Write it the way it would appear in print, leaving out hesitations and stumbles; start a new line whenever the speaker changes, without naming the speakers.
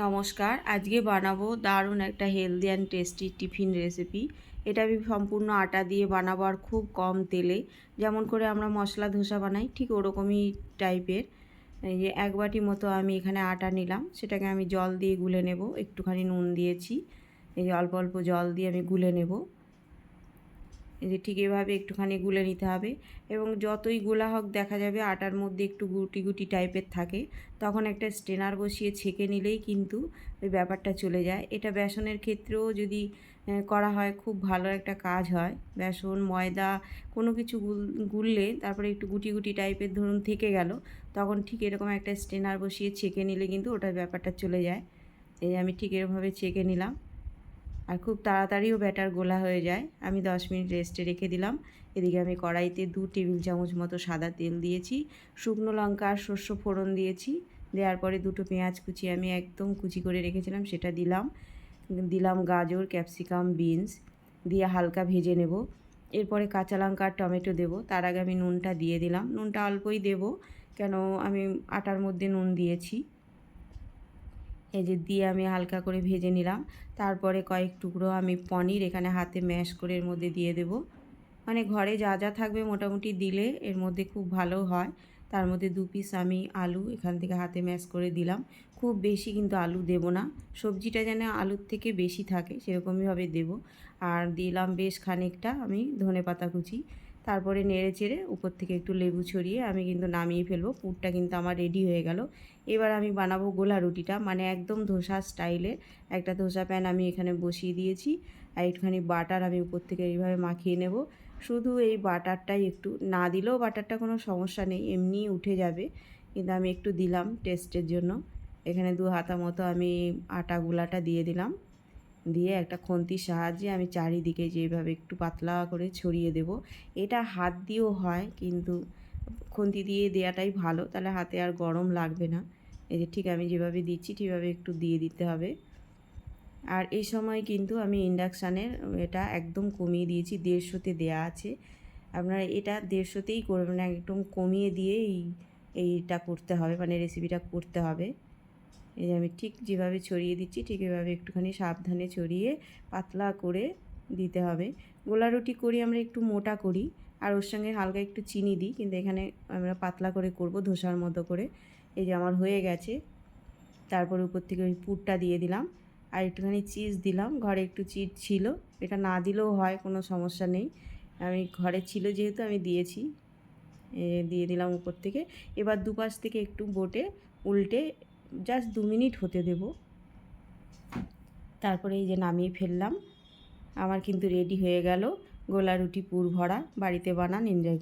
নমস্কার, আজকে বানাবো দারুণ একটা healthy and tasty tiffin recipe. এটা আমি সম্পূর্ণ আটা দিয়ে বানাবো আর খুব কম তেলে, যেমন করে আমরা মশলা ধোসা বানাই ঠিক ওরকমই টাইপের। এই যে 1 বাটি মতো আমি এখানে আটা নিলাম, সেটাকে আমি জল দিয়ে গুলে নেব। একটুখানি নুন দিয়েছি, এই যে অল্প অল্প জল দিয়ে আমি গুলে নেব। এই যে ঠিক এভাবে একটুখানি গুলে নিতে হবে এবং যতই গোলা হোক দেখা যাবে আটার মধ্যে একটু গুটি গুটি টাইপের থাকে, তখন একটা স্ট্রেনার বসিয়ে ছেঁকে নিলেই কিন্তু ওই ব্যাপারটা চলে যায়। এটা বেসনের ক্ষেত্রেও যদি করা হয় খুব ভালো একটা কাজ হয়। বেসন ময়দা কোনো কিছু গুললে তারপরে একটু গুটি গুটি টাইপের ধরুন থেকে গেল, তখন ঠিক এরকম একটা স্ট্রেনার বসিয়ে ছেঁকে নিলে কিন্তু ওটার ব্যাপারটা চলে যায়। এই আমি ঠিক এরকমভাবে ছেঁকে নিলাম আর খুব তাড়াতাড়িও ব্যাটার গোলা হয়ে যায়। আমি 10 মিনিট রেস্টে রেখে দিলাম। এদিকে আমি কড়াইতে 2 টেবিল চামচ মতো সাদা তেল দিয়েছি, শুকনো লঙ্কা আর সর্ষে ফোড়ন দিয়েছি। দেওয়ার পরে 2টো পেঁয়াজ কুচি আমি একদম কুচি করে রেখেছিলাম সেটা দিলাম। দিলাম গাজর, ক্যাপসিকাম, বিনস দিয়ে হালকা ভেজে নেব। এরপরে কাঁচা লঙ্কা আর টমেটো দেবো। তার আগে আমি নুনটা দিয়ে দিলাম। নুনটা অল্পই দেবো, কেন আমি আটার মধ্যে নুন দিয়েছি। এই যে দিয়ে আমি হালকা করে ভেজে নিলাম। তারপরে কয়েক টুকরো আমি পনির এখানে হাতে ম্যাশ করে এর মধ্যে দিয়ে দেব। মানে ঘরে যা যা থাকবে মোটামুটি দিলে এর মধ্যে খুব ভালো হয়। তার মধ্যে 2 পিস আমি আলু এখান থেকে হাতে ম্যাশ করে দিলাম। খুব বেশি কিন্তু আলু দেব না, সবজিটা যেন আলুর থেকে বেশি থাকে সেরকমইভাবে দেব। আর দিলাম বেশ খানিকটা আমি ধনেপাতা কুচি। তারপরে নেড়ে চেড়ে উপর থেকে একটু লেবু ছড়িয়ে আমি কিন্তু নামিয়ে ফেলবো। পুরটা কিন্তু আমার রেডি হয়ে গেল। এবার আমি বানাবো গোলা রুটিটা, মানে একদম ধোসা স্টাইলে। একটা ধোসা প্যান আমি এখানে বসিয়ে দিয়েছি আর একটুখানি বাটার আমি উপর থেকে এইভাবে মাখিয়ে নেব। শুধু এই বাটারটাই একটু, না দিলেও বাটারটা কোনো সমস্যা নেই, এমনিই উঠে যাবে, কিন্তু আমি একটু দিলাম টেস্টের জন্য। এখানে 2 হাতা মতো আমি আটা গুলাটা দিয়ে দিলাম। দিয়ে একটা খুন্তির সাহায্যে আমি চারিদিকে যেভাবে একটু পাতলা করে ছড়িয়ে দেব। এটা হাত দিয়েও হয়, কিন্তু খুন্তি দিয়ে দেওয়াটাই ভালো, তাহলে হাতে আর গরম লাগবে না। এই যে ঠিক আমি যেভাবে দিচ্ছি ঠিকভাবে একটু দিয়ে দিতে হবে। আর এই সময় কিন্তু আমি ইন্ডাকশানের এটা একদম কমিয়ে দিয়েছি, 150-তে দেওয়া আছে। আপনারা এটা 150-তেই করবেন, একদম কমিয়ে দিয়ে এইটা করতে হবে, মানে রেসিপিটা করতে হবে। এই যে আমি ঠিক যেভাবে ছড়িয়ে দিচ্ছি ঠিক এভাবে একটুখানি সাবধানে ছড়িয়ে পাতলা করে দিতে হবে। গোলা রুটি করি আমরা একটু মোটা করি আর ওর সঙ্গে হালকা একটু চিনি দিই, কিন্তু এখানে আমরা পাতলা করে করব ধোসার মতো করে। এই যে আমার হয়ে গেছে। তারপরে উপর থেকে ওই পুরটা দিয়ে দিলাম আর একটুখানি চিজ দিলাম। ঘরে একটু চিজ ছিল, এটা না দিলেও হয়, কোনো সমস্যা নেই। আমি ঘরে ছিল যেহেতু আমি দিয়েছি। দিয়ে দিলাম উপর থেকে। এবার দুপাশ থেকে একটু বটে উল্টে জাস্ট 2 মিনিট হতে দেব। তারপরে এই যে নামিয়ে ফেললাম। আমার কিন্তু রেডি হয়ে গেল গোলা রুটি পুর ভরা। বাড়িতে বানান, এনজয়।